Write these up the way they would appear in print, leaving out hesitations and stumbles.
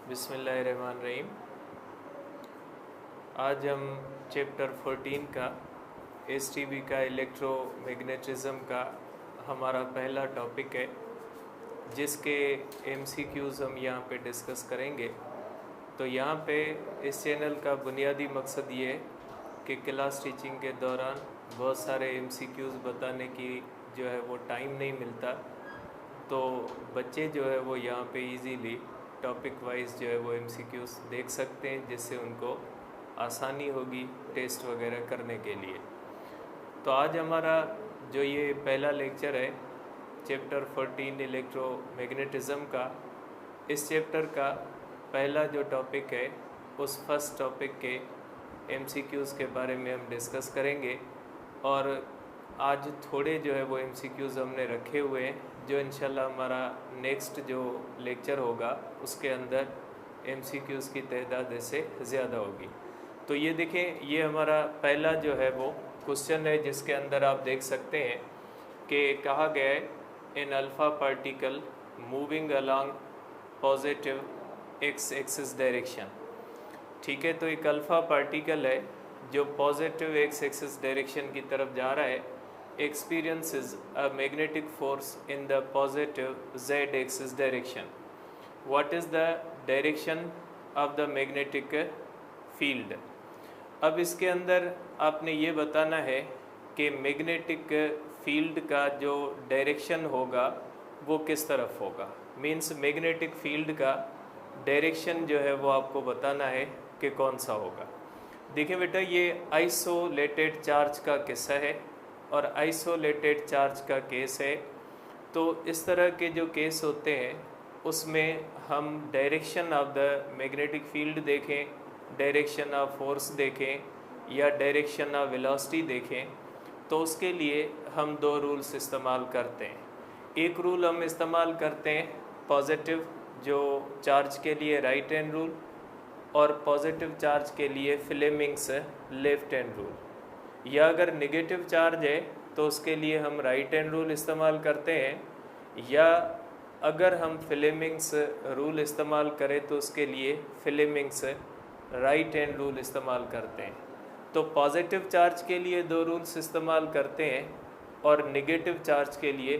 बिस्मिल्लाहिर्रहमानिर्रहीम। आज हम चैप्टर 14 का एसटीबी का इलेक्ट्रोमैग्नेटिज्म का हमारा पहला टॉपिक है, जिसके एमसीक्यूज़ हम यहाँ पे डिस्कस करेंगे। तो यहाँ पे इस चैनल का बुनियादी मकसद ये है कि क्लास टीचिंग के दौरान बहुत सारे एमसीक्यूज़ बताने की जो है वो टाइम नहीं मिलता, तो बच्चे जो है वो यहाँ पे इजीली टॉपिक वाइज जो है वो एमसीक्यूज़ देख सकते हैं, जिससे उनको आसानी होगी टेस्ट वगैरह करने के लिए। तो आज हमारा जो ये पहला लेक्चर है चैप्टर 14 इलेक्ट्रोमैग्नेटिज्म का, इस चैप्टर का पहला जो टॉपिक है उस फर्स्ट टॉपिक के एमसीक्यूज़ के बारे में हम डिस्कस करेंगे। और आज थोड़े जो है वो एमसीक्यूज़ हमने रखे हुए हैं, जो इंशाल्लाह हमारा नेक्स्ट जो लेक्चर होगा उसके अंदर एमसीक्यूज़ की तादाद इससे ज़्यादा होगी। तो ये देखें, ये हमारा पहला जो है वो क्वेश्चन है, जिसके अंदर आप देख सकते हैं कि कहा गया है in alpha particle moving along positive x axis direction. ठीक है, तो एक अल्फ़ा पार्टिकल है जो पॉजिटिव एक्स एक्सिस डायरेक्शन की तरफ जा रहा है, experiences a magnetic force in the positive z axis direction. What is the direction of the magnetic field? अब इसके अंदर आपने ये बताना है कि मैग्नेटिक फील्ड का जो डायरेक्शन होगा वो किस तरफ होगा। मीन्स मैग्नेटिक फील्ड का डायरेक्शन जो है वो आपको बताना है कि कौन सा होगा। देखिए बेटा, ये आइसोलेटेड चार्ज का किस्सा है और आइसोलेटेड चार्ज का केस है। तो इस तरह के जो केस होते हैं उसमें हम direction of the magnetic field देखें, डायरेक्शन ऑफ फोर्स देखें या डायरेक्शन ऑफ वेलोसिटी देखें, तो उसके लिए हम दो रूल्स इस्तेमाल करते हैं। एक रूल हम इस्तेमाल करते हैं पॉजिटिव जो चार्ज के लिए राइट हैंड रूल, और पॉजिटिव चार्ज के लिए फ्लेमिंग्स लेफ्ट हैंड रूल। या अगर नेगेटिव चार्ज है तो उसके लिए हम राइट हैंड रूल इस्तेमाल करते हैं, या अगर हम फ्लेमिंग्स रूल इस्तेमाल करें तो उसके लिए फ्लेमिंग्स राइट हैंड रूल इस्तेमाल करते हैं। तो पॉजिटिव चार्ज के लिए दो रूल्स इस्तेमाल करते हैं और नेगेटिव चार्ज के लिए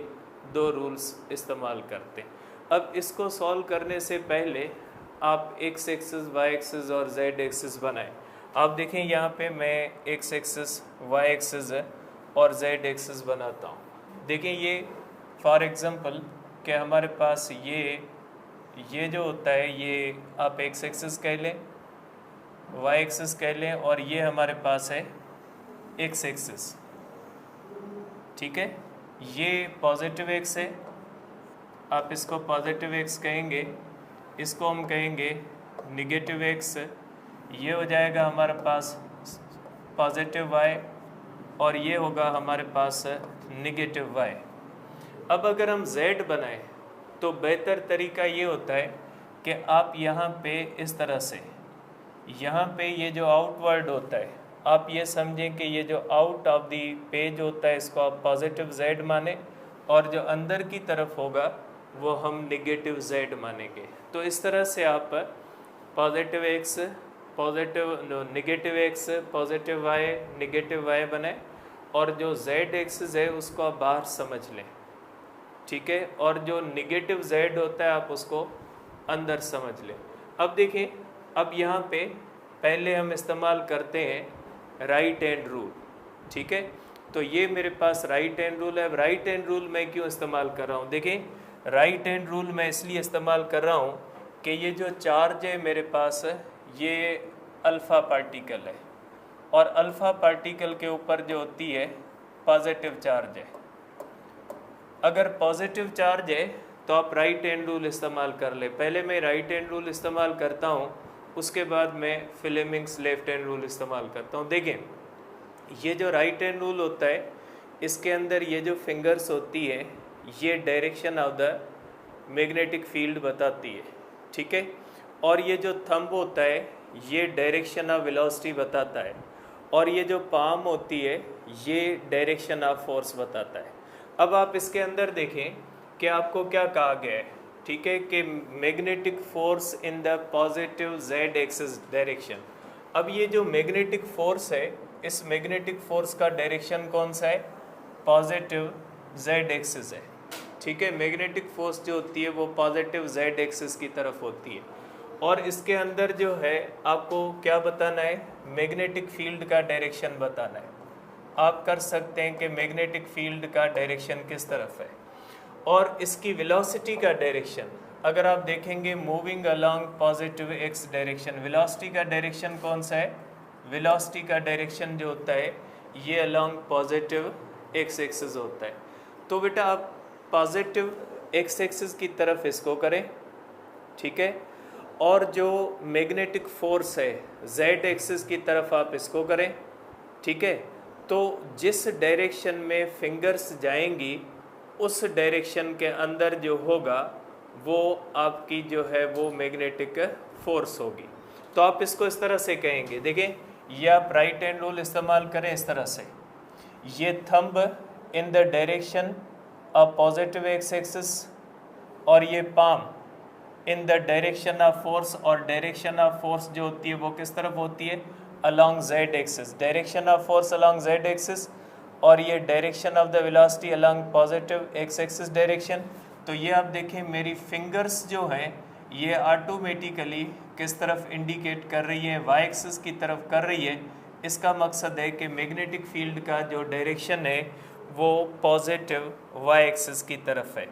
दो रूल्स इस्तेमाल करते हैं। अब इसको सॉल्व करने से पहले आप एक्स एक्सिस, वाई एक्सिस और जेड एक्सिस बनाएं। आप देखें यहाँ पे मैं एक्स एक्सिस, वाई एक्सिस और जेड एक्सिस बनाता हूँ। देखें ये फॉर एग्जांपल कि हमारे पास ये जो होता है ये आप एक्स एक्सिस कह लें, वाई एक्सिस कह लें, और ये हमारे पास है एक्स एक्सिस। ठीक है, ये पॉजिटिव एक्स है, आप इसको पॉजिटिव एक्स कहेंगे, इसको हम कहेंगे निगेटिव एक्स। ये हो जाएगा हमारे पास पॉजिटिव वाई और ये होगा हमारे पास निगेटिव वाई। अब अगर हम z बनाएं तो बेहतर तरीका ये होता है कि आप यहाँ पे इस तरह से, यहाँ पे ये जो आउटवर्ड होता है, आप ये समझें कि ये जो आउट ऑफ दी पेज होता है इसको आप पॉजिटिव z माने, और जो अंदर की तरफ होगा वो हम निगेटिव z मानेंगे। तो इस तरह से आप positive X, negative X, positive Y, negative Y बनाए, और जो जेड एक्सिस है उसको आप बाहर समझ लें। ठीक है, और जो नेगेटिव जेड होता है आप उसको अंदर समझ लें। अब देखें, अब यहाँ पे पहले हम इस्तेमाल करते हैं राइट हैंड रूल। ठीक है, तो ये मेरे पास राइट हैंड रूल है। राइट हैंड रूल मैं क्यों इस्तेमाल कर रहा हूँ? देखें, राइट हैंड रूल मैं इसलिए इस्तेमाल कर रहा हूँ कि ये जो चार्ज है मेरे पास ये अल्फ़ा पार्टिकल है, और अल्फ़ा पार्टिकल के ऊपर जो होती है पॉजिटिव चार्ज है। अगर पॉजिटिव चार्ज है तो आप राइट हैंड रूल इस्तेमाल कर ले। पहले मैं राइट हैंड रूल इस्तेमाल करता हूँ, उसके बाद मैं फ्लेमिंग्स लेफ्ट हैंड रूल इस्तेमाल करता हूँ। देखें, ये जो राइट हैंड रूल होता है इसके अंदर ये जो फिंगर्स होती है ये direction of the magnetic field बताती है। ठीक है, और ये जो थंब होता है ये डायरेक्शन ऑफ वेलोसिटी बताता है, और ये जो पाम होती है ये डायरेक्शन ऑफ फोर्स बताता है। अब आप इसके अंदर देखें कि आपको क्या कहा गया है। ठीक है, कि magnetic force in the positive Z axis direction. अब ये जो मैग्नेटिक फोर्स है, इस मैग्नेटिक फोर्स का डायरेक्शन कौन सा है? पॉजिटिव जेड एक्सिस है। ठीक है, मैग्नेटिक फोर्स जो होती है वो पॉजिटिव जेड एक्सिस की तरफ होती है। और इसके अंदर जो है आपको क्या बताना है? मैग्नेटिक फील्ड का डायरेक्शन बताना है। आप कर सकते हैं कि मैग्नेटिक फील्ड का डायरेक्शन किस तरफ है, और इसकी वेलोसिटी का डायरेक्शन अगर आप देखेंगे moving along positive x direction. Velocity का डायरेक्शन कौन सा है? वेलोसिटी का डायरेक्शन जो होता है ये अलोंग पॉजिटिव एक्स एक्सिस होता है। तो बेटा आप पॉजिटिव एक्स एक्सिस की तरफ इसको करें, ठीक है, और जो मैग्नेटिक फोर्स है जेड एक्सिस की तरफ आप इसको करें, ठीक है। तो जिस डायरेक्शन में फिंगर्स जाएंगी उस डायरेक्शन के अंदर जो होगा वो आपकी जो है वो मैग्नेटिक फोर्स होगी। तो आप इसको इस तरह से कहेंगे, देखें ये आप राइट हैंड रूल इस्तेमाल करें इस तरह से, ये thumb in the direction of positive x axis और ये palm in the direction of force, और डायरेक्शन ऑफ फोर्स जो होती है वो किस तरफ होती है? Along Z axis. Direction of force along Z axis, और ये direction of the velocity along positive x axis direction. तो ये आप देखें मेरी फिंगर्स जो हैं ये ऑटोमेटिकली किस तरफ इंडिकेट कर रही है? वाई एक्सिस की तरफ कर रही है। इसका मकसद है कि मैग्नेटिक फील्ड का जो डायरेक्शन है वो पॉजिटिव वाई एक्सिस की तरफ है।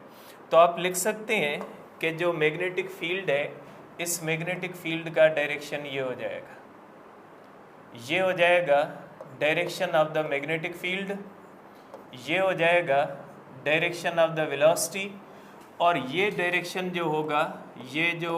तो आप लिख सकते हैं कि जो मैग्नेटिक फील्ड है इस मैग्नेटिक फील्ड का डायरेक्शन ये हो जाएगा, ये हो जाएगा direction of the magnetic field, ये हो जाएगा डायरेक्शन ऑफ द वेलोसिटी, और ये डायरेक्शन जो होगा ये जो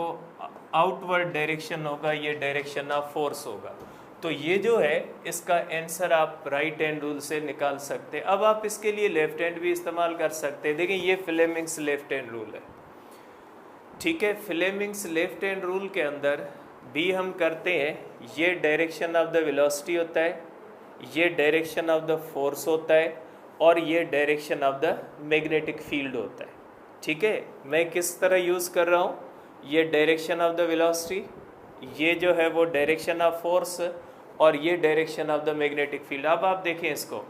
आउटवर्ड डायरेक्शन होगा ये डायरेक्शन ऑफ फोर्स होगा। तो ये जो है इसका आंसर आप राइट हैंड रूल से निकाल सकते हैं। अब आप इसके लिए लेफ्ट हैंड भी इस्तेमाल कर सकते हैं। देखिए ये फ्लेमिंग्स लेफ्ट हैंड रूल है, ठीक है। फ्लेमिंग्स लेफ्ट हैंड रूल के अंदर भी हम करते हैं, ये डायरेक्शन ऑफ द वेलोसिटी होता है, ये डायरेक्शन ऑफ द फोर्स होता है, और ये direction of the magnetic field होता है, ठीक है। मैं किस तरह यूज़ कर रहा हूँ? ये डायरेक्शन ऑफ द वेलोसिटी, ये जो है वो डायरेक्शन ऑफ फोर्स, और ये direction of the magnetic field. अब आप देखें इसको,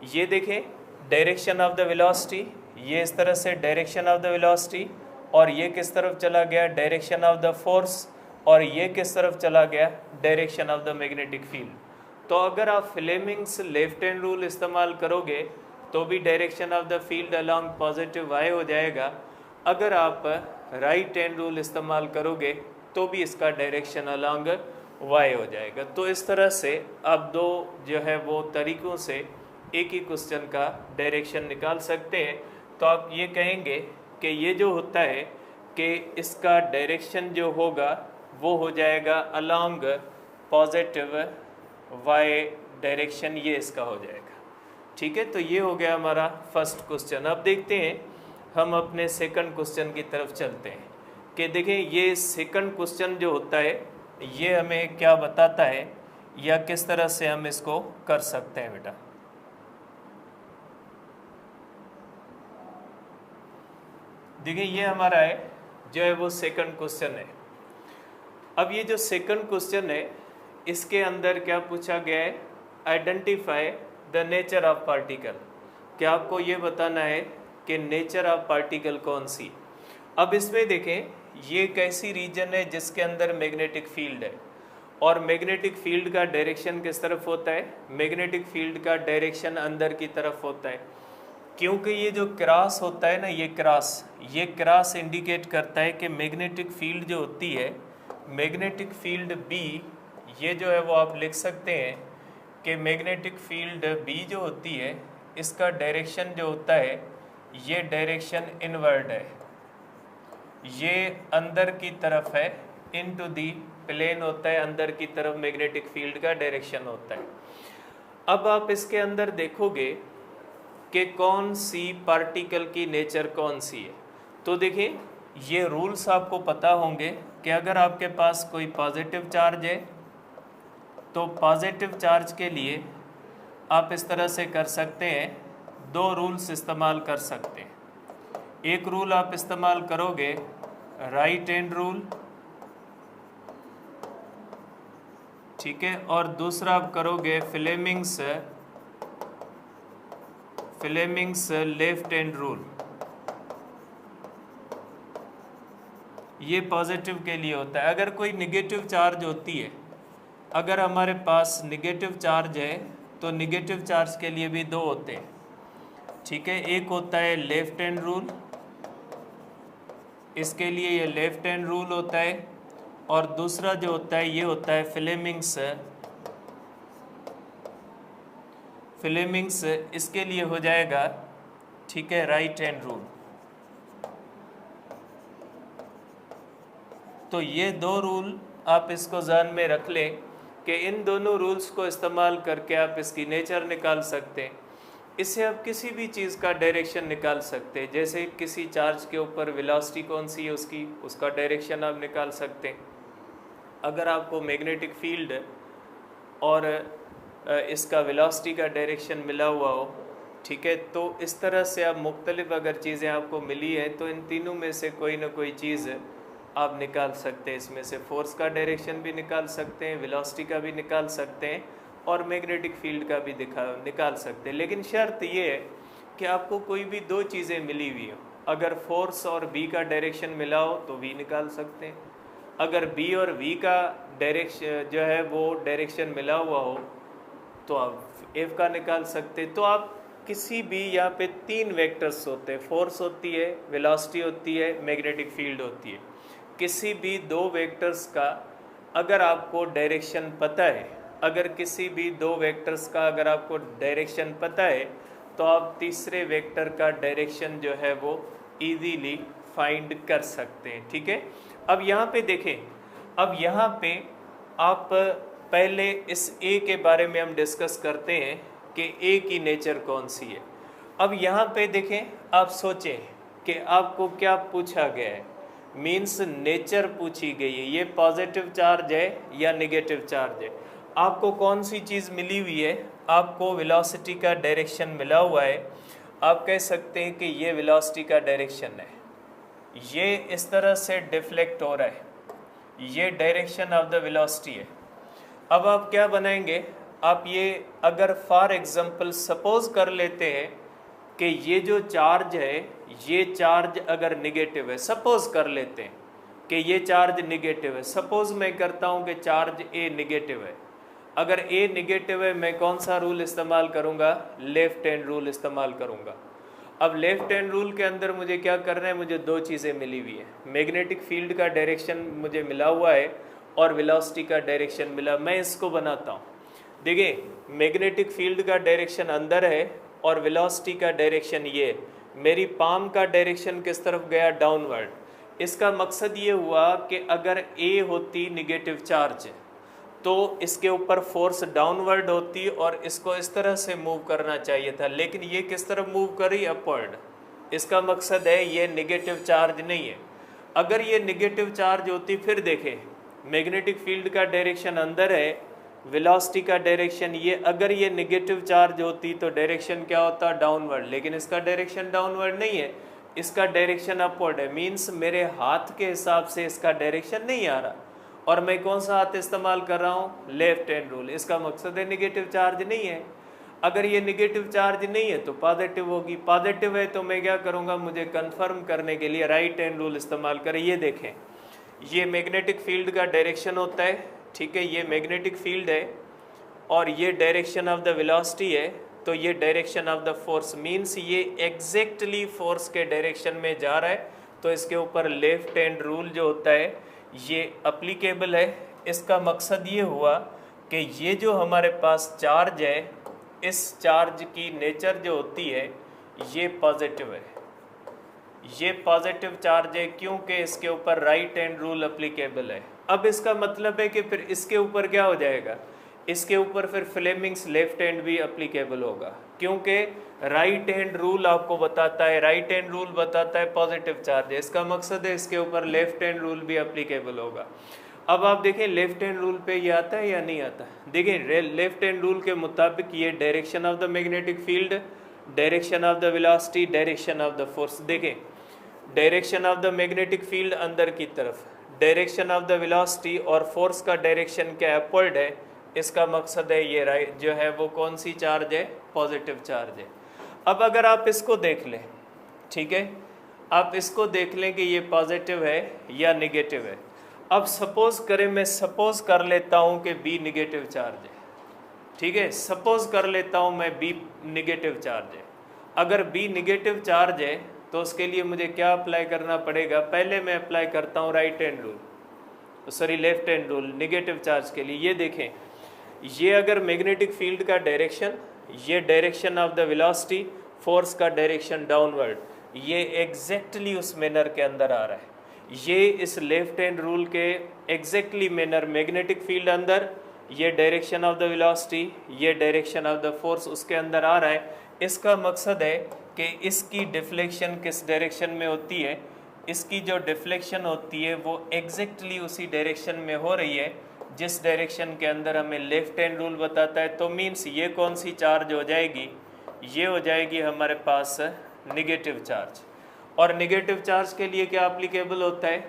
ये देखें डायरेक्शन ऑफ द वेलोसिटी, ये इस तरह से डायरेक्शन ऑफ द वेलोसिटी, और ये किस तरफ चला गया? डायरेक्शन ऑफ द फोर्स, और ये किस तरफ चला गया? Direction of the magnetic field. तो अगर आप फ्लेमिंग्स लेफ्ट हैंड रूल इस्तेमाल करोगे तो भी direction of the field along positive Y हो जाएगा। अगर आप राइट हैंड रूल इस्तेमाल करोगे तो भी इसका डायरेक्शन अलॉन्ग वाई हो जाएगा। तो इस तरह से आप दो जो है वो तरीक़ों से एक ही क्वेश्चन का डायरेक्शन निकाल सकते हैं। तो आप ये कहेंगे कि ये जो होता है कि इसका डायरेक्शन जो होगा वो हो जाएगा अलॉन्ग पॉजिटिव वाई डायरेक्शन, ये इसका हो जाएगा, ठीक है। तो ये हो गया हमारा फर्स्ट क्वेश्चन। अब देखते हैं हम अपने सेकंड क्वेश्चन की तरफ चलते हैं कि देखें ये सेकंड क्वेश्चन जो होता है ये हमें क्या बताता है या किस तरह से हम इसको कर सकते हैं बेटा। देखिए ये हमारा है जो है वो सेकंड क्वेश्चन है। अब ये जो सेकंड क्वेश्चन है इसके अंदर क्या पूछा गया है? Identify the nature of particle. क्या आपको ये बताना है कि नेचर ऑफ पार्टिकल कौन सी। अब इसमें देखें ये एक ऐसी रीजन है जिसके अंदर मैग्नेटिक फील्ड है, और मैग्नेटिक फील्ड का डायरेक्शन किस तरफ होता है? मैग्नेटिक फील्ड का डायरेक्शन अंदर की तरफ होता है, क्योंकि ये जो क्रॉस होता है ना, ये क्रॉस इंडिकेट करता है कि मैग्नेटिक फील्ड जो होती है, मैग्नेटिक फील्ड बी, ये जो है वो आप लिख सकते हैं कि मैग्नेटिक फील्ड बी जो होती है इसका डायरेक्शन जो होता है ये डायरेक्शन इनवर्ड है, ये अंदर की तरफ है, इनटू दी प्लेन होता है, अंदर की तरफ मैग्नेटिक फील्ड का डायरेक्शन होता है। अब आप इसके अंदर देखोगे कि कौन सी पार्टिकल की नेचर कौन सी है। तो देखिए ये रूल्स आपको पता होंगे कि अगर आपके पास कोई पॉजिटिव चार्ज है तो पॉजिटिव चार्ज के लिए आप इस तरह से कर सकते हैं, दो रूल्स इस्तेमाल कर सकते हैं। एक रूल आप इस्तेमाल करोगे राइट हैंड रूल, ठीक है, और दूसरा आप करोगे फ्लेमिंग्स लेफ्ट हैंड रूल। ये पॉजिटिव के लिए होता है। अगर कोई निगेटिव चार्ज होती है, अगर हमारे पास निगेटिव चार्ज है तो निगेटिव चार्ज के लिए भी दो होते हैं, ठीक है। एक होता है लेफ्ट हैंड रूल, इसके लिए ये लेफ्ट हैंड रूल होता है, और दूसरा जो होता है ये होता है फ्लेमिंग्स, इसके लिए हो जाएगा, ठीक है, राइट हैंड रूल। तो ये दो रूल आप इसको ध्यान में रख लें कि इन दोनों रूल्स को इस्तेमाल करके आप इसकी नेचर निकाल सकते हैं। इससे आप किसी भी चीज़ का डायरेक्शन निकाल सकते हैं। जैसे किसी चार्ज के ऊपर वेलोसिटी कौन सी है उसका डायरेक्शन आप निकाल सकते हैं। अगर आपको मैग्नेटिक फील्ड और इसका वेलोसिटी का डायरेक्शन मिला हुआ हो, ठीक है, तो इस तरह से आप मुख्तलिफ अगर चीज़ें आपको मिली हैं तो इन तीनों में से कोई ना कोई चीज़ आप निकाल सकते हैं। इसमें से फोर्स का डायरेक्शन भी निकाल सकते हैं, वेलोसिटी का भी निकाल सकते हैं, और मैग्नेटिक फील्ड का भी निकाल सकते हैं। लेकिन शर्त ये है कि आपको कोई भी दो चीज़ें मिली हुई हो। अगर फोर्स और बी का डायरेक्शन मिला हो तो वी निकाल सकते हैं। अगर बी और वी का डायरेक्शन जो है वो डायरेक्शन मिला हुआ हो तो आप एफ का निकाल सकते हैं। तो आप किसी भी, यहाँ पे तीन वेक्टर्स होते हैं, फोर्स होती है, वेलोसिटी होती है, मैग्नेटिक फील्ड होती है। किसी भी दो वेक्टर्स का अगर आपको डायरेक्शन पता है, अगर किसी भी दो वेक्टर्स का अगर आपको डायरेक्शन पता है तो आप तीसरे वेक्टर का डायरेक्शन जो है वो इजीली फाइंड कर सकते हैं, ठीक है। अब यहाँ पे देखें, अब यहाँ पे आप पहले इस ए के बारे में हम डिस्कस करते हैं कि ए की नेचर कौन सी है। अब यहाँ पे देखें, आप सोचें कि आपको क्या पूछा गया है, मीन्स नेचर पूछी गई है, ये पॉजिटिव चार्ज है या नेगेटिव चार्ज है। आपको कौन सी चीज़ मिली हुई है, आपको वेलोसिटी का डायरेक्शन मिला हुआ है। आप कह सकते हैं कि ये वेलोसिटी का डायरेक्शन है, ये इस तरह से डिफ्लेक्ट हो रहा है, ये डायरेक्शन ऑफ द वेलोसिटी है। अब आप क्या बनाएंगे, आप ये अगर फॉर एग्जांपल सपोज कर लेते हैं कि ये जो चार्ज है, ये चार्ज अगर निगेटिव है, सपोज कर लेते हैं कि ये चार्ज निगेटिव है। सपोज मैं करता हूँ कि चार्ज ए निगेटिव है। अगर ए निगेटिव है, मैं कौन सा रूल इस्तेमाल करूँगा, लेफ्ट हैंड रूल इस्तेमाल करूँगा। अब लेफ्ट हैंड रूल के अंदर मुझे क्या करना है, मुझे दो चीज़ें मिली हुई है, मैग्नेटिक फील्ड का डायरेक्शन मुझे मिला हुआ है और वेलोसिटी का डायरेक्शन मिला। मैं इसको बनाता हूँ। देखिए, मैग्नेटिक फील्ड का डायरेक्शन अंदर है और वेलोसिटी का डायरेक्शन ये, मेरी पाम का डायरेक्शन किस तरफ गया, डाउनवर्ड। इसका मकसद ये हुआ कि अगर ए होती निगेटिव चार्ज तो इसके ऊपर फोर्स डाउनवर्ड होती और इसको इस तरह से मूव करना चाहिए था, लेकिन ये किस तरफ मूव करी, अपवर्ड। इसका मकसद है ये नेगेटिव चार्ज नहीं है। अगर ये नेगेटिव चार्ज होती, फिर देखें मैग्नेटिक फील्ड का डायरेक्शन अंदर है, वेलोसिटी का डायरेक्शन ये, अगर ये नेगेटिव चार्ज होती तो डायरेक्शन क्या होता, डाउनवर्ड। लेकिन इसका डायरेक्शन डाउनवर्ड नहीं है, इसका डायरेक्शन अपवर्ड है। मीन्स मेरे हाथ के हिसाब से इसका डायरेक्शन नहीं आ रहा, और मैं कौन सा हाथ इस्तेमाल कर रहा हूँ, लेफ्ट हैंड रूल। इसका मकसद है नेगेटिव चार्ज नहीं है। अगर ये नेगेटिव चार्ज नहीं है तो पॉजिटिव होगी, पॉजिटिव है तो मैं क्या करूँगा, मुझे कंफर्म करने के लिए राइट हैंड रूल इस्तेमाल करें। ये देखें, ये मैग्नेटिक फील्ड का डायरेक्शन होता है, ठीक है, ये मैग्नेटिक फील्ड है और ये डायरेक्शन ऑफ द वेलोसिटी है, तो ये direction of the force, means ये एग्जैक्टली फोर्स के डायरेक्शन में जा रहा है। तो इसके ऊपर लेफ्ट हैंड रूल जो होता है ये अप्लीकेबल है। इसका मकसद ये हुआ कि ये जो हमारे पास चार्ज है, इस चार्ज की नेचर जो होती है ये पॉजिटिव है, ये पॉजिटिव चार्ज है क्योंकि इसके ऊपर राइट हैंड रूल अप्लीकेबल है। अब इसका मतलब है कि फिर इसके ऊपर क्या हो जाएगा, इसके ऊपर फिर फ्लेमिंग्स लेफ्ट हैंड भी अप्लीकेबल होगा, क्योंकि राइट हैंड रूल आपको बताता है, राइट हैंड रूल बताता है पॉजिटिव चार्ज है। इसका मकसद है इसके ऊपर लेफ्ट हैंड रूल भी अप्लीकेबल होगा। अब आप देखें लेफ्ट हैंड रूल पे ये आता है या नहीं आता। देखिए लेफ्ट हैंड रूल के मुताबिक ये direction of the magnetic field, direction of the velocity, direction of the force. देखें direction of the magnetic field अंदर की तरफ, डायरेक्शन ऑफ द वेलोसिटी और फोर्स का डायरेक्शन क्या अपवर्ड है, इसका मकसद है ये राइट जो है वो कौन सी चार्ज है, पॉजिटिव चार्ज है। अब अगर आप इसको देख लें, ठीक है, आप इसको देख लें कि ये पॉजिटिव है या निगेटिव है। अब सपोज करें, मैं सपोज कर लेता हूँ कि बी निगेटिव चार्ज है, ठीक है, सपोज कर लेता हूँ मैं बी निगेटिव चार्ज है। अगर बी निगेटिव चार्ज है तो उसके लिए मुझे क्या अप्लाई करना पड़ेगा, पहले मैं अप्लाई करता हूँ right hand rule, sorry left hand rule negative charge के लिए। ये देखें, ये अगर मैग्नेटिक फील्ड का डायरेक्शन, ये direction of the velocity, force का डायरेक्शन डाउनवर्ड, ये एग्जैक्टली उस मैनर के अंदर आ रहा है। ये इस लेफ्ट हैंड रूल के एग्जैक्टली मैनर, मैग्नेटिक फील्ड अंदर, ये डायरेक्शन ऑफ द वेलोसिटी, ये डायरेक्शन ऑफ द फोर्स उसके अंदर आ रहा है। इसका मकसद है कि इसकी डिफ्लेक्शन किस डायरेक्शन में होती है, इसकी जो डिफ्लेक्शन होती है वो एग्जैक्टली उसी डायरेक्शन में हो रही है जिस डायरेक्शन के अंदर हमें लेफ्ट हैंड रूल बताता है। तो मीन्स ये कौन सी चार्ज हो जाएगी, ये हो जाएगी हमारे पास निगेटिव चार्ज। और निगेटिव चार्ज के लिए क्या एप्लीकेबल होता है,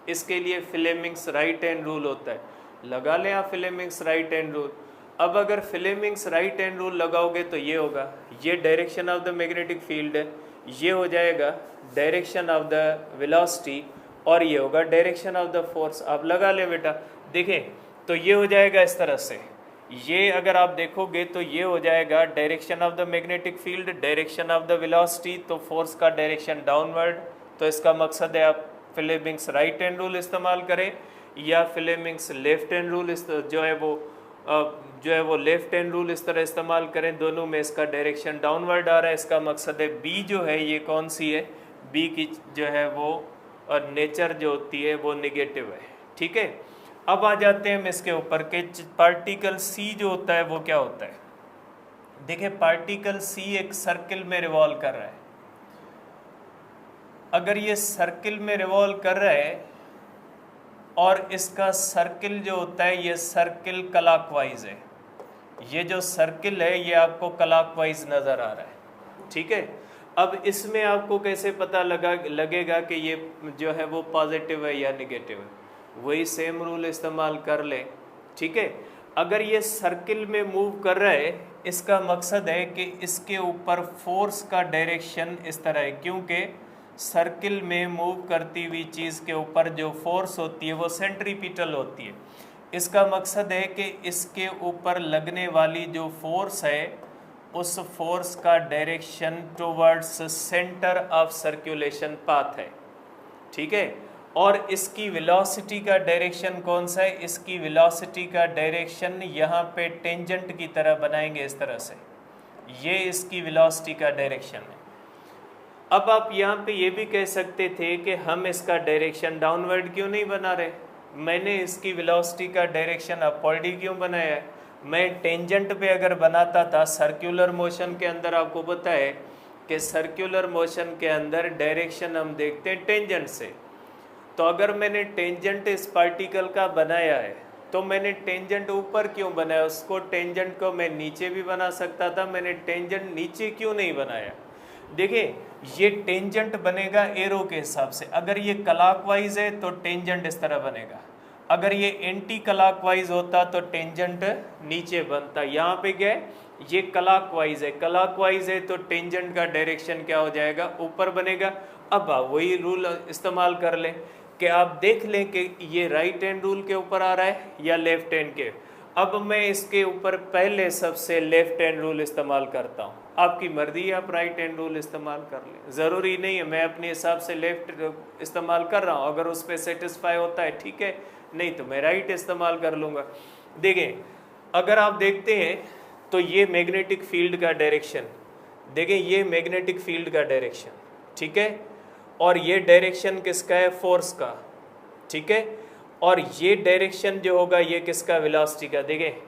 इसके लिए फ्लेमिंग्स राइट हैंड रूल होता है। लगा लें आप फ्लेमिंग्स राइट हैंड रूल। अब अगर फ्लेमिंग्स राइट हैंड रूल लगाओगे तो ये होगा, ये direction of the magnetic field है, ये हो जाएगा डायरेक्शन ऑफ द वेलोसिटी, और ये होगा डायरेक्शन ऑफ द फोर्स। आप लगा लें बेटा, देखें तो ये हो जाएगा इस तरह से, ये अगर आप देखोगे तो ये हो जाएगा direction of the magnetic field, direction of the velocity, तो फोर्स का डायरेक्शन डाउनवर्ड। तो इसका मकसद है आप फ्लेमिंग्स राइट हैंड रूल इस्तेमाल करें या फ्लेमिंग्स लेफ्ट हैंड रूल जो है वो लेफ्ट हैंड रूल इस तरह इस्तेमाल करें, दोनों में इसका डायरेक्शन डाउनवर्ड आ रहा है। इसका मकसद है बी जो है ये कौन सी है, बी की जो है वो नेचर जो होती है वो निगेटिव है, ठीक है। अब आ जाते हैं हम इसके ऊपर कि पार्टिकल सी जो होता है वो क्या होता है। देखिए पार्टिकल सी एक सर्किल में रिवॉल्व कर रहा है। अगर ये सर्किल में रिवॉल्व कर रहा है और इसका सर्किल जो होता है ये सर्किल क्लॉकवाइज है, ये जो सर्किल है ये आपको क्लॉकवाइज नज़र आ रहा है, ठीक है। अब इसमें आपको कैसे पता लगेगा कि ये जो है वो पॉजिटिव है या निगेटिव है, वही सेम रूल इस्तेमाल कर ले, ठीक है। अगर ये सर्किल में मूव कर रहा है, इसका मकसद है कि इसके ऊपर फोर्स का डायरेक्शन इस तरह है, क्योंकि सर्किल में मूव करती हुई चीज़ के ऊपर जो फोर्स होती है वो सेंट्रीपिटल होती है। इसका मकसद है कि इसके ऊपर लगने वाली जो फोर्स है उस फोर्स का direction towards centre of circulation path है, ठीक है। और इसकी वेलोसिटी का डायरेक्शन कौन सा है, इसकी वेलोसिटी का डायरेक्शन यहाँ पे टेंजेंट की तरह बनाएंगे इस तरह से, ये इसकी वेलोसिटी का डायरेक्शन है। अब आप यहाँ पे ये भी कह सकते थे कि हम इसका डायरेक्शन डाउनवर्ड क्यों नहीं बना रहे, मैंने इसकी वेलोसिटी का डायरेक्शन अपवर्ड ही क्यों बनाया है। मैं टेंजेंट पे अगर बनाता था, सर्कुलर मोशन के अंदर आपको पता है कि सर्कुलर मोशन के अंदर डायरेक्शन हम देखते हैं टेंजेंट से। तो अगर मैंने टेंजेंट इस पार्टिकल का बनाया है तो मैंने टेंजेंट ऊपर क्यों बनाया, उसको टेंजेंट को मैं नीचे भी बना सकता था, मैंने टेंजेंट नीचे क्यों नहीं बनाया। देखिए ये टेंजेंट बनेगा एरो के हिसाब से, अगर ये क्लॉकवाइज है तो टेंजेंट इस तरह बनेगा, अगर ये एंटी क्लॉकवाइज होता तो टेंजेंट नीचे बनता। यहाँ पे क्या है, ये क्लॉकवाइज है, क्लॉकवाइज है तो टेंजेंट का डायरेक्शन क्या हो जाएगा, ऊपर बनेगा। अब आप वही रूल इस्तेमाल कर लें कि आप देख लें कि ये राइट हैंड रूल के ऊपर आ रहा है या लेफ्ट हैंड के। अब मैं इसके ऊपर पहले सबसे लेफ्ट हैंड रूल इस्तेमाल करता हूँ, आपकी मर्जी आप राइट हैंड रूल इस्तेमाल कर लें, ज़रूरी नहीं है मैं अपने हिसाब से लेफ्ट इस्तेमाल कर रहा हूँ, अगर उस पर सेटिस्फाई होता है ठीक है, नहीं तो मैं राइट इस्तेमाल कर लूँगा। देखें अगर आप देखते हैं तो ये मैग्नेटिक फील्ड का डायरेक्शन, देखें ये मैग्नेटिक फील्ड का डायरेक्शन, ठीक है, और ये डायरेक्शन किसका है, फोर्स का, ठीक है, और ये डायरेक्शन जो होगा ये किसका, वेलोसिटी का। देखें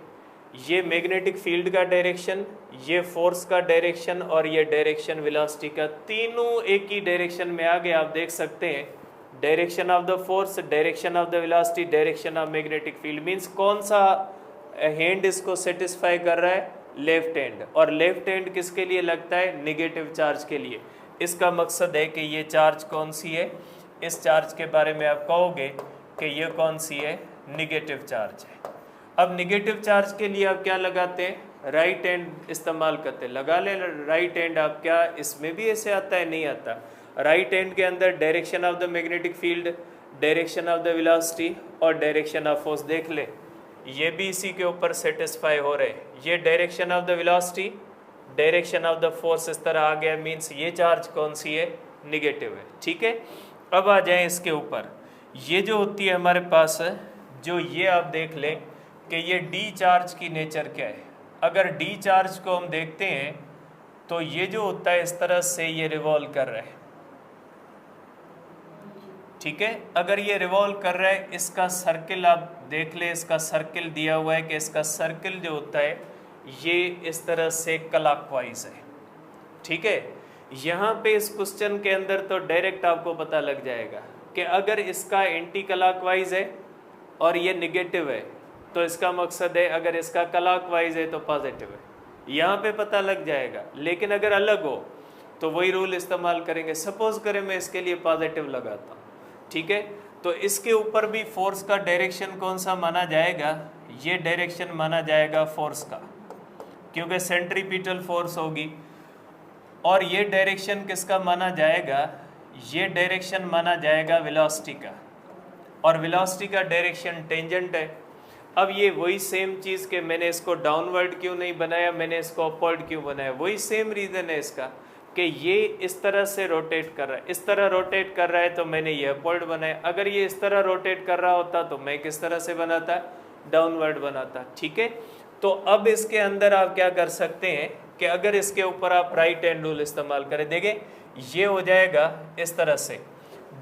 ये मैग्नेटिक फील्ड का डायरेक्शन, ये फोर्स का डायरेक्शन और ये डायरेक्शन वेलोसिटी का, तीनों एक ही डायरेक्शन में आ गए। आप देख सकते हैं direction of the force, direction of the velocity, direction of magnetic field. Means कौन सा हैंड इसको सेटिस्फाई कर रहा है, लेफ्ट हैंड, और लेफ्ट हैंड किसके लिए लगता है, निगेटिव चार्ज के लिए। इसका मकसद है कि ये चार्ज कौन सी है, इस चार्ज के बारे में आप कहोगे कि ये कौन सी है, निगेटिव चार्ज है। अब निगेटिव चार्ज के लिए आप क्या लगाते हैं, राइट हैंड इस्तेमाल करते हैं। लगा ले राइट हैंड आप, क्या इसमें भी ऐसे आता है, नहीं आता। राइट हैंड के अंदर direction of the magnetic field, direction of the velocity और डायरेक्शन ऑफ फोर्स देख ले, ये भी इसी के ऊपर सेटिस्फाई हो रहे हैं। ये direction of the velocity, direction of the force इस तरह आ गया, मीन्स ये चार्ज कौन सी है, निगेटिव है। ठीक है, अब आ जाए इसके ऊपर। ये जो होती है हमारे पास, जो ये आप देख लें कि ये डी चार्ज की नेचर क्या है। अगर डी चार्ज को हम देखते हैं तो ये जो होता है इस तरह से ये रिवॉल्व कर रहा है। ठीक है, अगर ये रिवॉल्व कर रहा है, इसका सर्किल आप देख ले, इसका सर्किल दिया हुआ है कि इसका सर्किल जो होता है ये इस तरह से क्लॉकवाइज है। ठीक है, यहाँ पे इस क्वेश्चन के अंदर तो डायरेक्ट आपको पता लग जाएगा कि अगर इसका एंटी क्लॉकवाइज है और ये निगेटिव है तो इसका मकसद है, अगर इसका क्लॉकवाइज है तो पॉजिटिव है, यहाँ पे पता लग जाएगा। लेकिन अगर अलग हो तो वही रूल इस्तेमाल करेंगे। सपोज करें मैं इसके लिए पॉजिटिव लगाता हूँ, ठीक है, तो इसके ऊपर भी फोर्स का डायरेक्शन कौन सा माना जाएगा, ये डायरेक्शन माना जाएगा फोर्स का, क्योंकि सेंट्रीपिटल फोर्स होगी। और ये डायरेक्शन किसका माना जाएगा, ये डायरेक्शन माना जाएगा वेलोसिटी का, और वेलोसिटी का डायरेक्शन टेंजेंट है। अब ये वही सेम चीज़ के मैंने इसको डाउनवर्ड क्यों नहीं बनाया, मैंने इसको अपवर्ड क्यों बनाया, वही सेम रीज़न है इसका कि ये इस तरह से रोटेट कर रहा है, इस तरह रोटेट कर रहा है तो मैंने ये अपवर्ड बनाया। अगर ये इस तरह रोटेट कर रहा होता तो मैं किस तरह से बनाता, डाउनवर्ड बनाता। ठीक है, तो अब इसके अंदर आप क्या कर सकते हैं कि अगर इसके ऊपर आप राइट हैंड रूल इस्तेमाल करें, देखिए ये हो जाएगा इस तरह से,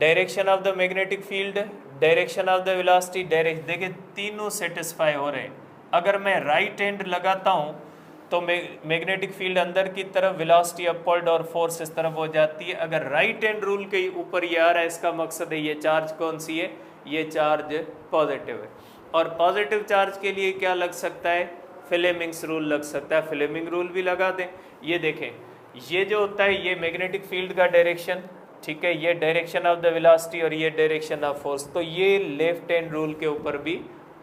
direction of the magnetic field, direction of the velocity, direction, देखिए तीनों सेटिस्फाई हो रहे हैं। अगर मैं राइट हैंड लगाता हूँ तो मैग्नेटिक फील्ड अंदर की तरफ, वेलोसिटी अपवर्ड और फोर्स इस तरफ हो जाती है। अगर राइट हैंड रूल के ऊपर ये आ रहा है, इसका मकसद है ये चार्ज कौन सी है, ये चार्ज पॉजिटिव है। और पॉजिटिव चार्ज के लिए क्या लग सकता है, फ्लेमिंग्स रूल लग सकता है, फ्लेमिंग रूल भी लगा दें। ये देखें, ये जो होता है ये मैग्नेटिक फील्ड का डायरेक्शन, ठीक है, ये डायरेक्शन ऑफ द वेलोसिटी और ये डायरेक्शन ऑफ फोर्स, तो ये लेफ्ट हैंड रूल के ऊपर भी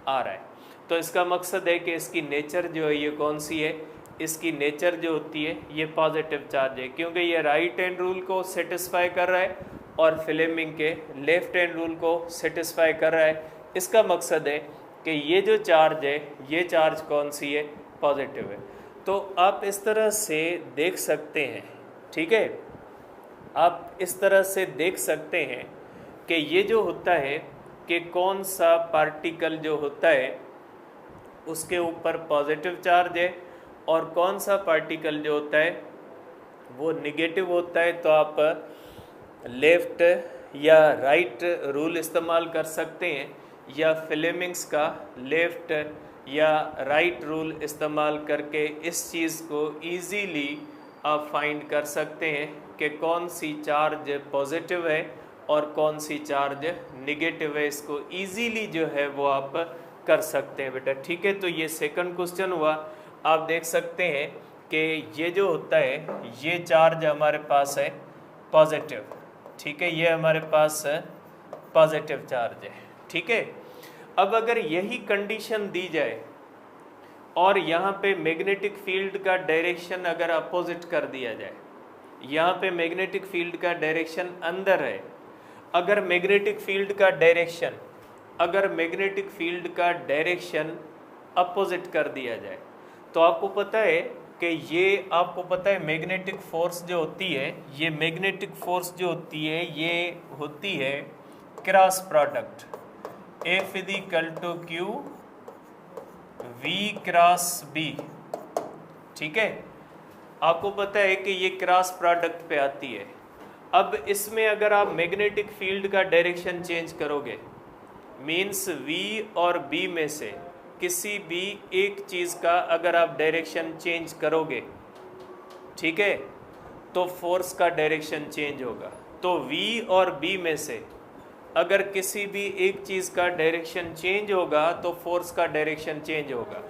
आ रहा है। तो इसका मकसद है कि इसकी नेचर जो है ये कौन सी है, इसकी नेचर जो होती है ये पॉजिटिव चार्ज है, क्योंकि ये राइट हैंड रूल को सेटिस्फाई कर रहा है और फ्लेमिंग के लेफ्ट हैंड रूल को सेटिस्फाई कर रहा है। इसका मकसद है कि ये जो चार्ज है ये चार्ज कौन सी है, पॉजिटिव है। तो आप इस तरह से देख सकते हैं, ठीक है, आप इस तरह से देख सकते हैं कि ये जो होता है कि कौन सा पार्टिकल जो होता है उसके ऊपर पॉजिटिव चार्ज है और कौन सा पार्टिकल जो होता है वो निगेटिव होता है। तो आप लेफ्ट या राइट रूल इस्तेमाल कर सकते हैं, या फ्लेमिंग्स का लेफ्ट या राइट रूल इस्तेमाल करके इस चीज़ को इजीली आप फाइंड कर सकते हैं कि कौन सी चार्ज पॉजिटिव है और कौन सी चार्ज निगेटिव है। इसको इजीली जो है वो आप कर सकते हैं बेटा। ठीक है, तो ये सेकंड क्वेश्चन हुआ। आप देख सकते हैं कि ये जो होता है ये चार्ज हमारे पास है पॉजिटिव, ठीक है, ये हमारे पास पॉजिटिव चार्ज है। ठीक है, अब अगर यही कंडीशन दी जाए और यहाँ पे मैग्नेटिक फील्ड का डायरेक्शन अगर अपोजिट कर दिया जाए, यहाँ पे मैग्नेटिक फील्ड का डायरेक्शन अंदर है, अगर मैग्नेटिक फील्ड का डायरेक्शन, अगर मैग्नेटिक फील्ड का डायरेक्शन अपोजिट कर दिया जाए, तो आपको पता है कि ये, आपको पता है मैग्नेटिक फोर्स जो होती है, ये मैग्नेटिक फोर्स जो होती है ये होती है cross product, F = Q V cross B। ठीक है, आपको पता है कि ये क्रॉस प्रोडक्ट पे आती है। अब इसमें अगर आप मैग्नेटिक फील्ड का डायरेक्शन चेंज करोगे, मीन्स V और B में से किसी भी एक चीज़ का अगर आप डायरेक्शन चेंज करोगे, ठीक है, तो फोर्स का डायरेक्शन चेंज होगा। तो V और B में से अगर किसी भी एक चीज़ का डायरेक्शन चेंज होगा तो फोर्स का डायरेक्शन चेंज होगा।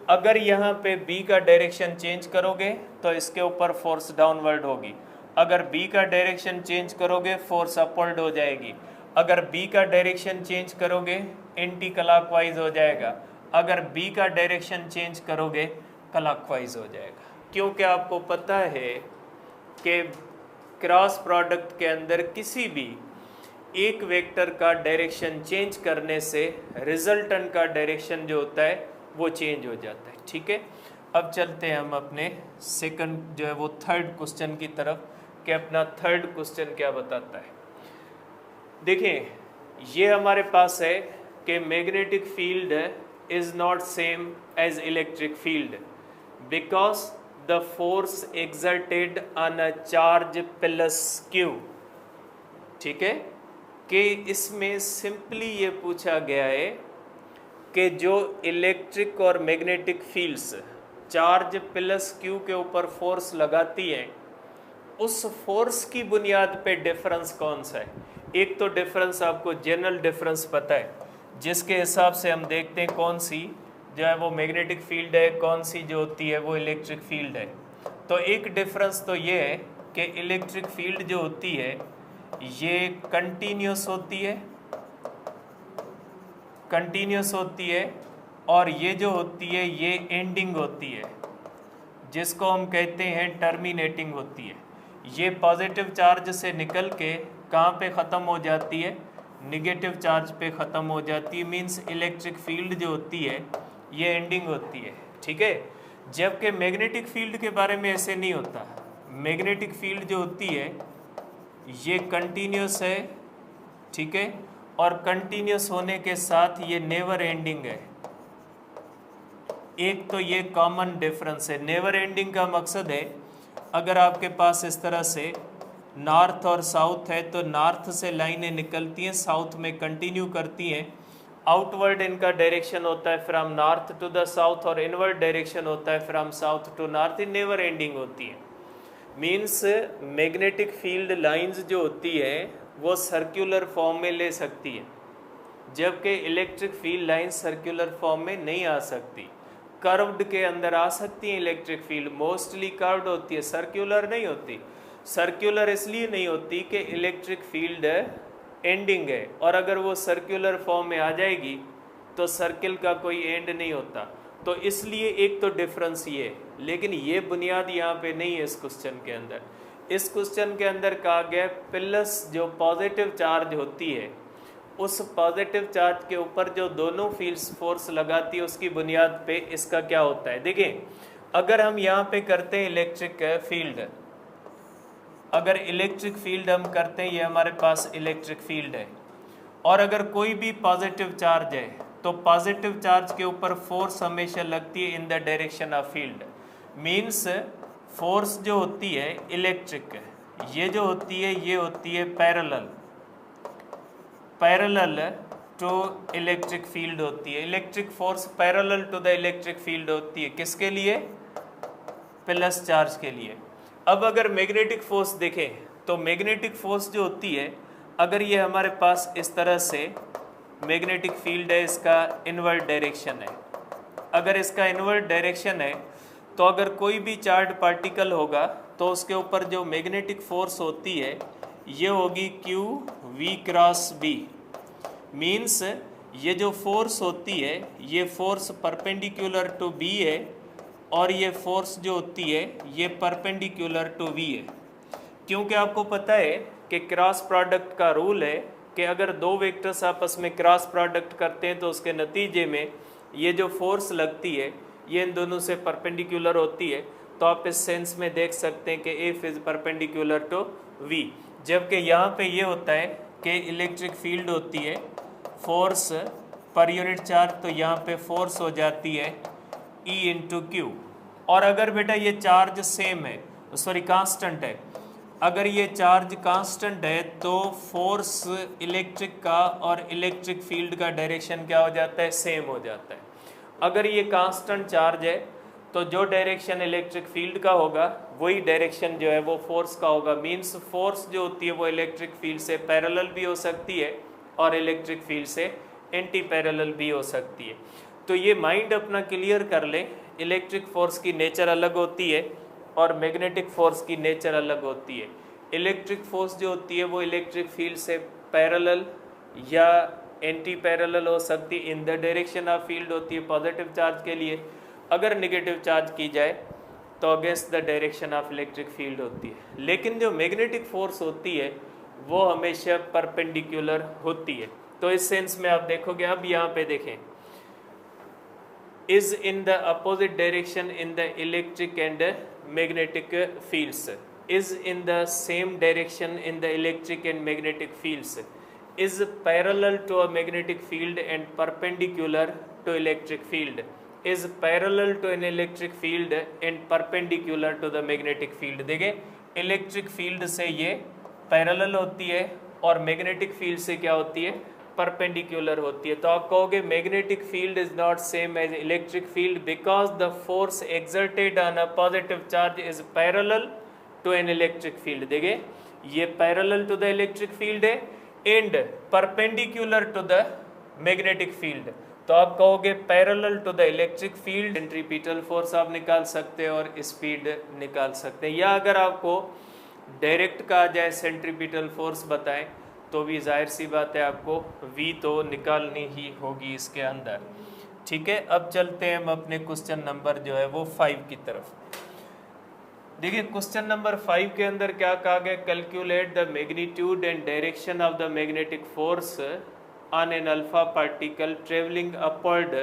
अगर यहाँ पे B का डायरेक्शन चेंज करोगे तो इसके ऊपर फोर्स डाउनवर्ड होगी, अगर बी का डायरेक्शन चेंज करोगे फोर्स अपवर्ड हो जाएगी, अगर बी का डायरेक्शन चेंज करोगे एंटी क्लॉकवाइज हो जाएगा, अगर बी का डायरेक्शन चेंज करोगे क्लॉकवाइज हो जाएगा। क्योंकि आपको पता है कि क्रॉस प्रोडक्ट के अंदर किसी भी एक वेक्टर का डायरेक्शन चेंज करने से रिजल्टेंट का डायरेक्शन जो होता है वो चेंज हो जाता है। ठीक है, अब चलते हैं हम अपने सेकंड जो है वो थर्ड क्वेश्चन की तरफ कि अपना थर्ड क्वेश्चन क्या बताता है। देखिए ये हमारे पास है कि magnetic field is not same as electric field because the force exerted on a charge plus Q. ठीक है, कि इसमें सिंपली ये पूछा गया है कि जो इलेक्ट्रिक और magnetic fields charge plus Q के ऊपर फोर्स लगाती हैं उस फोर्स की बुनियाद पे डिफरेंस कौन सा है। एक तो डिफरेंस आपको जनरल डिफरेंस पता है जिसके हिसाब से हम देखते हैं कौन सी जो है वो मैग्नेटिक फील्ड है, कौन सी जो होती है वो इलेक्ट्रिक फील्ड है। तो एक डिफरेंस तो ये है कि इलेक्ट्रिक फील्ड जो होती है ये कंटिन्यूस होती है और ये जो होती है ये एंडिंग होती है जिसको हम कहते हैं टर्मिनेटिंग होती है। ये पॉजिटिव चार्ज से निकल के कहाँ पे ख़त्म हो जाती है, निगेटिव चार्ज पे ख़त्म हो जाती है। मींस इलेक्ट्रिक फील्ड जो होती है ये एंडिंग होती है। ठीक है, जबकि मैग्नेटिक फील्ड के बारे में ऐसे नहीं होता। मैग्नेटिक फील्ड जो होती है ये कंटिन्यूस है। ठीक है, और कंटिन्यूस होने के साथ ये नेवर एंडिंग है। एक तो ये कॉमन डिफरेंस है। नेवर एंडिंग का मकसद है अगर आपके पास इस तरह से नॉर्थ और साउथ है तो नॉर्थ से लाइनें निकलती हैं, साउथ में कंटिन्यू करती हैं, आउटवर्ड इनका डायरेक्शन होता है from north to the south और इनवर्ड डायरेक्शन होता है from south to north. Never ending होती है। मीन्स मैग्नेटिक फील्ड लाइंस जो होती है वो सर्कुलर फॉर्म में ले सकती है जबकि electric field lines circular form में नहीं आ सकती। कर्व्ड के अंदर आ सकती है इलेक्ट्रिक फील्ड, मोस्टली कर्व्ड होती है, सर्कुलर नहीं होती। सर्कुलर इसलिए नहीं होती कि इलेक्ट्रिक फील्ड एंडिंग है और अगर वो सर्कुलर फॉर्म में आ जाएगी तो सर्किल का कोई एंड नहीं होता। तो इसलिए एक तो डिफरेंस ये है, लेकिन ये बुनियाद यहाँ पे नहीं है इस क्वेश्चन के अंदर। इस क्वेश्चन के अंदर कहा गया प्लस जो पॉजिटिव चार्ज होती है उस पॉजिटिव चार्ज के ऊपर जो दोनों फील्ड्स फोर्स लगाती है उसकी बुनियाद पे इसका क्या होता है। देखिए अगर हम यहाँ पे करते हैं इलेक्ट्रिक फील्ड, अगर इलेक्ट्रिक फील्ड हम करते हैं, ये हमारे पास इलेक्ट्रिक फील्ड है और अगर कोई भी पॉजिटिव चार्ज है तो पॉजिटिव चार्ज के ऊपर फोर्स हमेशा लगती है in the direction of field. Means force जो होती है इलेक्ट्रिक ये जो होती है ये होती है पैरेलल टू इलेक्ट्रिक फील्ड होती है। Electric force parallel to the electric field होती है। किसके लिए? प्लस चार्ज के लिए। अब अगर मैग्नेटिक फोर्स देखें तो मैग्नेटिक फोर्स जो होती है अगर ये हमारे पास इस तरह से मैग्नेटिक फील्ड है, इसका इनवर्ड डायरेक्शन है, अगर इसका इनवर्ड डायरेक्शन है तो अगर कोई भी चार्ज पार्टिकल होगा तो उसके ऊपर जो मैग्नेटिक फोर्स होती है ये होगी Q V cross B। Means ये जो फोर्स होती है ये फोर्स परपेंडिकुलर टू B है और ये फोर्स जो होती है ये परपेंडिकुलर टू V है। क्योंकि आपको पता है कि क्रॉस प्रोडक्ट का रूल है कि अगर दो वेक्टर्स आपस में क्रॉस प्रोडक्ट करते हैं तो उसके नतीजे में ये जो फोर्स लगती है ये इन दोनों से परपेंडिकुलर होती है। तो आप इस सेंस में देख सकते हैं कि F is perpendicular to V। जबकि यहाँ पे ये होता है कि इलेक्ट्रिक फील्ड होती है फोर्स पर यूनिट चार्ज, तो यहाँ पे फोर्स हो जाती है E इंटू क्यू। और अगर बेटा ये चार्ज सेम है, सॉरी कांस्टेंट है, अगर ये चार्ज कांस्टेंट है तो फोर्स इलेक्ट्रिक का और इलेक्ट्रिक फील्ड का डायरेक्शन क्या हो जाता है? सेम हो जाता है। अगर ये कांस्टेंट चार्ज है तो जो डायरेक्शन इलेक्ट्रिक फील्ड का होगा वही डायरेक्शन जो है वो फोर्स का होगा। मींस फोर्स जो होती है वो इलेक्ट्रिक फील्ड से पैरेलल भी हो सकती है और इलेक्ट्रिक फील्ड से एंटी पैरेलल भी हो सकती है। तो ये माइंड अपना क्लियर कर ले, इलेक्ट्रिक फोर्स की नेचर अलग होती है और मैग्नेटिक फोर्स की नेचर अलग होती है। इलेक्ट्रिक फोर्स जो होती है वो इलेक्ट्रिक फील्ड से पैरेलल या एंटी पैरेलल हो सकती है। In the direction of field होती है पॉजिटिव चार्ज के लिए, अगर नेगेटिव चार्ज की जाए तो against the direction of electric field होती है। लेकिन जो मैग्नेटिक फोर्स होती है वो हमेशा परपेंडिकुलर होती है। तो इस सेंस में आप देखोगे, अब यहाँ पे देखें, is in the opposite direction in the electric and magnetic fields, is in the same direction in the electric and magnetic fields, is parallel to a magnetic field and perpendicular to electric field, is parallel to an electric field and perpendicular to the magnetic field। देखिए electric field से ये parallel होती है और magnetic field से क्या होती है, परपेंडिकुलर होती है। तो आप कहोगे magnetic field is not same as electric field because the force exerted on a positive charge is parallel to an electric field. देखिए ये parallel to the electric field है and perpendicular to the magnetic field. तो आप कहोगे parallel to the electric field, centripetal force आप निकाल सकते हैं और स्पीड निकाल सकते हैं। या अगर आपको डायरेक्ट कहा जाए सेंट्रीपिटल फोर्स बताएं तो भी जाहिर सी बात है आपको V तो निकालनी ही होगी इसके अंदर। ठीक है, अब चलते हैं हम अपने क्वेश्चन नंबर जो है वो 5 की तरफ। देखिए क्वेश्चन नंबर 5 के अंदर क्या कहा गया, calculate the magnitude and direction of the magnetic force on an alpha particle travelling upward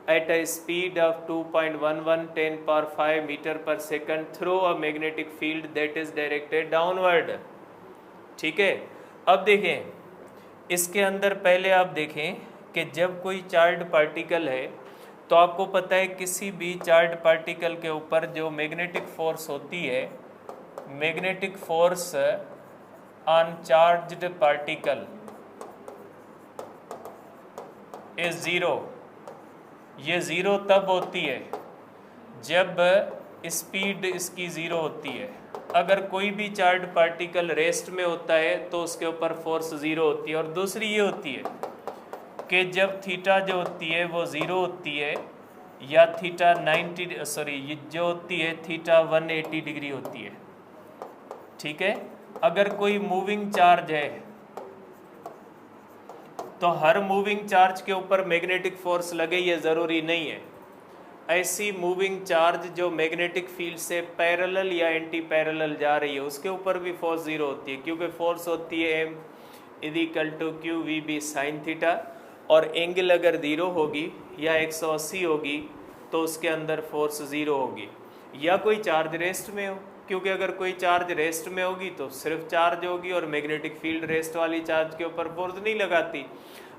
at a speed of 2.11 10 power 5 meter per second through a magnetic field that is directed downward। ठीक है, अब देखें इसके अंदर पहले आप देखें कि जब कोई चार्ज पार्टिकल है तो आपको पता है किसी भी चार्ज पार्टिकल के ऊपर जो मैग्नेटिक फोर्स होती है, magnetic force on charged particle is zero. ये ज़ीरो तब होती है जब स्पीड इसकी ज़ीरो होती है। अगर कोई भी चार्ज पार्टिकल रेस्ट में होता है तो उसके ऊपर फोर्स ज़ीरो होती है। और दूसरी ये होती है कि जब थीटा जो होती है वो ज़ीरो होती है या थीटा 90 सॉरी जो होती है थीटा 180 डिग्री होती है। ठीक है, अगर कोई मूविंग चार्ज है तो हर मूविंग चार्ज के ऊपर मैग्नेटिक फोर्स लगे ये ज़रूरी नहीं है। ऐसी मूविंग चार्ज जो मैग्नेटिक फील्ड से पैरेलल या एंटी पैरेलल जा रही है उसके ऊपर भी फोर्स ज़ीरो होती है, क्योंकि फोर्स होती है m = q_v_b sin थीटा। और एंगल अगर ज़ीरो होगी या 180 होगी तो उसके अंदर फोर्स ज़ीरो होगी। या कोई चार्ज रेस्ट में हो, क्योंकि अगर कोई चार्ज रेस्ट में होगी तो सिर्फ चार्ज होगी और मैग्नेटिक फील्ड रेस्ट वाली चार्ज के ऊपर फोर्स नहीं लगाती।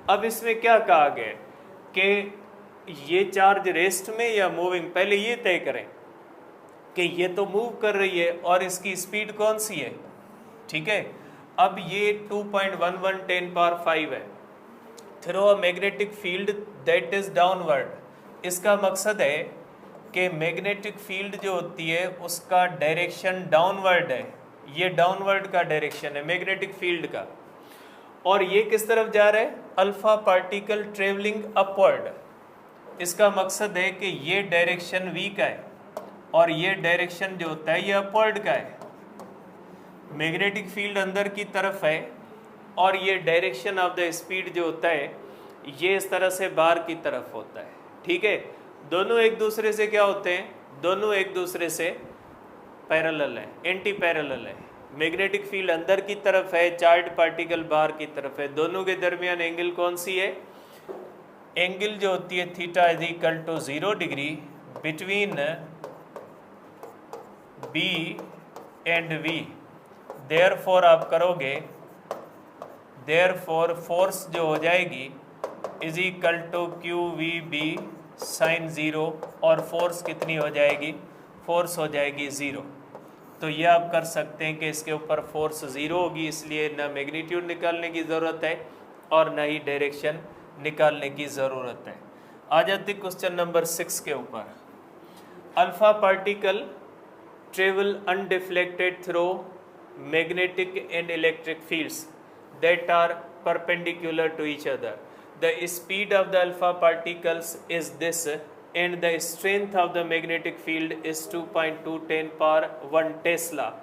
अब इसमें क्या कहा गया कि ये चार्ज रेस्ट में या मूविंग, पहले ये तय करें कि ये तो मूव कर रही है और इसकी स्पीड कौन सी है। ठीक है, अब ये 2.11 10 पावर 5 है through a magnetic field that is downward. इसका मकसद है कि मैग्नेटिक फील्ड जो होती है उसका डायरेक्शन डाउनवर्ड है। ये डाउनवर्ड का डायरेक्शन है मैग्नेटिक फील्ड का, और ये किस तरफ जा रहा है, अल्फा पार्टिकल ट्रेवलिंग अपवर्ड। इसका मकसद है कि ये डायरेक्शन V का है और ये डायरेक्शन जो होता है ये अपवर्ड का है। मैग्नेटिक फील्ड अंदर की तरफ है और ये डायरेक्शन ऑफ द स्पीड जो होता है ये इस तरह से बाहर की तरफ होता है। ठीक है, दोनों एक दूसरे से क्या होते हैं, दोनों एक दूसरे से पैरेलल है, एंटी पैरेलल है। मैग्नेटिक फील्ड अंदर की तरफ है, चार्ज पार्टिकल बाहर की तरफ है। दोनों के दरमियान एंगल कौन सी है, एंगल जो होती है theta = 0 degree between B and V। Therefore आप करोगे, देयरफॉर फोर्स जो हो जाएगी = q_v_b sin 0, और फोर्स कितनी हो जाएगी, फोर्स हो जाएगी 0। तो ये आप कर सकते हैं कि इसके ऊपर फोर्स 0 होगी, इसलिए ना मैग्नीट्यूड निकालने की ज़रूरत है और ना ही डायरेक्शन निकालने की ज़रूरत है। आ जाते क्वेश्चन नंबर 6 के ऊपर। Alpha particle travel undeflected through magnetic and electric fields that are perpendicular to each other. The speed of the alpha particles is this and the strength of the magnetic field is 2.2 10 power 1 Tesla.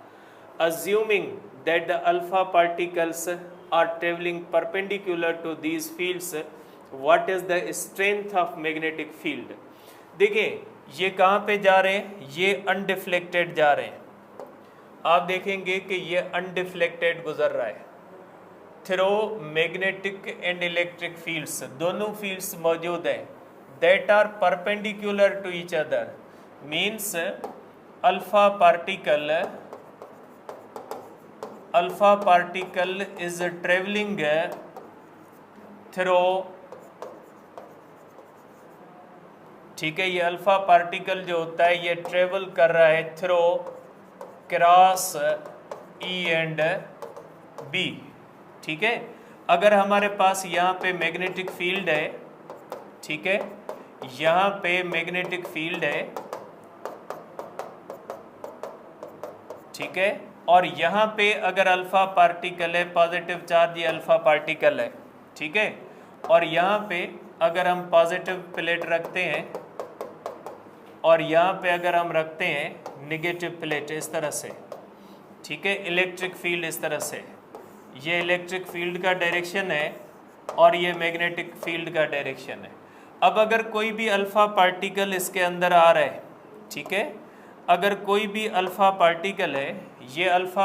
Assuming that the alpha particles are traveling perpendicular to these fields, what is the strength of magnetic field? देखिए ये कहाँ पे जा रहे हैं, ये undeflected जा रहे हैं। आप देखेंगे कि ये अनडिफ्लेक्टेड गुजर रहा है through magnetic and electric fields, दोनों फील्ड्स मौजूद हैं that are perpendicular to each other, means alpha particle is traveling through, ठीक है, ये अल्फा पार्टिकल जो होता है ये ट्रेवल कर रहा है through cross E and B. ठीक है, अगर हमारे पास यहाँ पे मैग्नेटिक फील्ड है, ठीक है, यहाँ पे मैग्नेटिक फील्ड है, ठीक है, और यहाँ पे अगर अल्फा पार्टिकल है, पॉजिटिव चार्ज ये अल्फा पार्टिकल है, ठीक है, और यहाँ पे अगर हम पॉजिटिव प्लेट रखते हैं और यहाँ पे अगर हम रखते हैं नेगेटिव प्लेट इस तरह से, ठीक है, इलेक्ट्रिक फील्ड इस तरह से, ये इलेक्ट्रिक फील्ड का डायरेक्शन है और ये मैग्नेटिक फील्ड का डायरेक्शन है। अब अगर कोई भी अल्फा पार्टिकल इसके अंदर आ रहा है, ठीक है, अगर कोई भी अल्फा पार्टिकल है, ये अल्फा